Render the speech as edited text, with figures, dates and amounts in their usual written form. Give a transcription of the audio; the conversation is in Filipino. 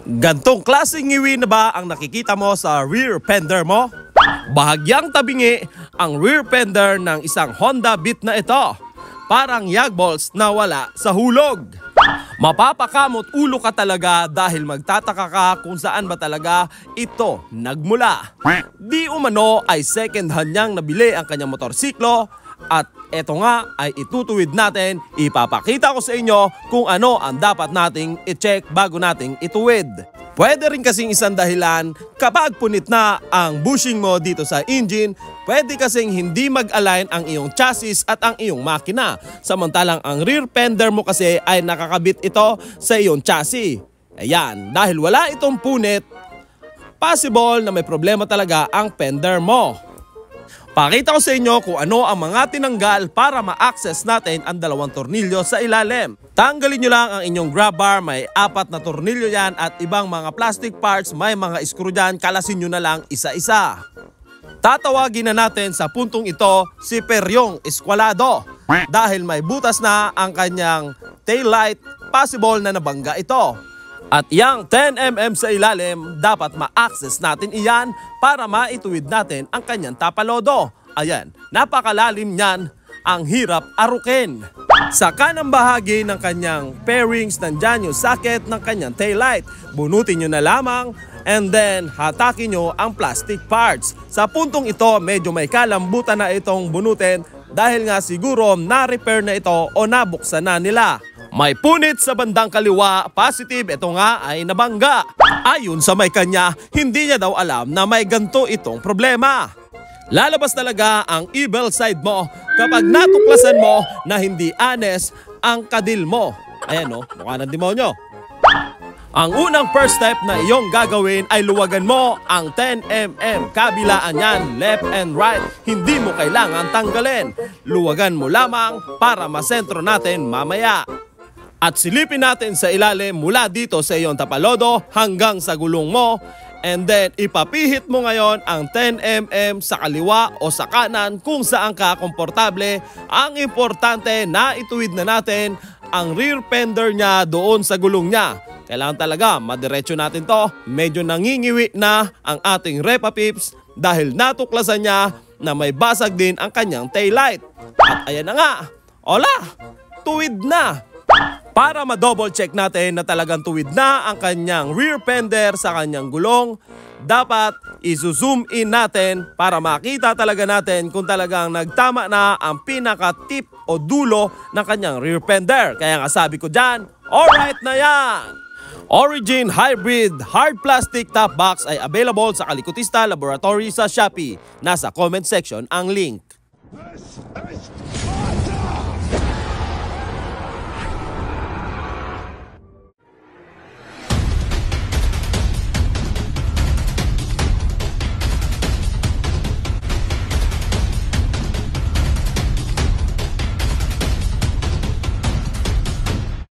Gantong klaseng ngiwi na ba ang nakikita mo sa rear fender mo? Bahagyang tabingi ang rear fender ng isang Honda Beat na ito. Parang yag balls na wala sa hulog. Mapapakamot ulo ka talaga dahil magtataka ka kung saan ba talaga ito nagmula. Di umano ay second hand niyang nabili ang kanyang motorsiklo. At eto nga ay itutuwid natin, ipapakita ko sa inyo kung ano ang dapat nating i-check bago nating ituwid. Pwede rin kasing isang dahilan kapag punit na ang bushing mo dito sa engine, pwede kasing hindi mag-align ang iyong chassis at ang iyong makina. Samantalang ang rear fender mo kasi ay nakakabit ito sa iyong chassis. Ayan, dahil wala itong punit, possible na may problema talaga ang fender mo. Pakita ko sa inyo kung ano ang mga tinanggal para ma-access natin ang dalawang tornilyo sa ilalim. Tanggalin nyo lang ang inyong grab bar, may 4 na tornilyo yan at ibang mga plastic parts, may mga screw dyan, kalasin nyo na lang isa-isa. Tatawagin na natin sa puntong ito si Peryong Eskwalado dahil may butas na ang kanyang taillight, possible na nabangga ito. At yang 10mm sa ilalim, dapat ma-access natin iyan para maituwid natin ang kanyang tapalodo. Ayan, napakalalim niyan, ang hirap arukin. Sa kanang bahagi ng kanyang pairings, nandyan yung socket ng kanyang taillight. Bunutin nyo na lamang and then hatakin nyo ang plastic parts. Sa puntong ito, medyo may kalambutan na itong bunutin dahil nga siguro na-repair na ito o nabuksan na nila. May punit sa bandang kaliwa, positive, ito nga ay nabangga. Ayon sa may kanya, hindi niya daw alam na may ganito itong problema. Lalabas talaga ang evil side mo kapag natuklasan mo na hindi honest ang kadil mo. Ayan o, mukha ng demonyo. Ang unang first step na iyong gagawin ay luwagan mo ang 10mm. Kabilaan yan, left and right. Hindi mo kailangan tanggalin. Luwagan mo lamang para masentro natin mamaya. At silipin natin sa ilalim mula dito sa iyong tapalodo hanggang sa gulong mo. And then ipapihit mo ngayon ang 10mm sa kaliwa o sa kanan kung saan ka komportable. Ang importante na ituwid na natin ang rear fender niya doon sa gulong niya. Kailangan talaga madiretso natin to. Medyo nangingiwi na ang ating Repa Pips dahil natuklasan niya na may basag din ang kanyang taillight. At ayan na nga, ola, tuwid na. Para ma-double check natin na talagang tuwid na ang kanyang rear fender sa kanyang gulong, dapat i-zoom in natin para makita talaga natin kung talagang nagtama na ang pinaka-tip o dulo ng kanyang rear fender. Kaya nga sabi ko dyan, alright na yan! Origin Hybrid Hard Plastic Top Box ay available sa Kalikutista Laboratory sa Shopee. Nasa comment section ang link.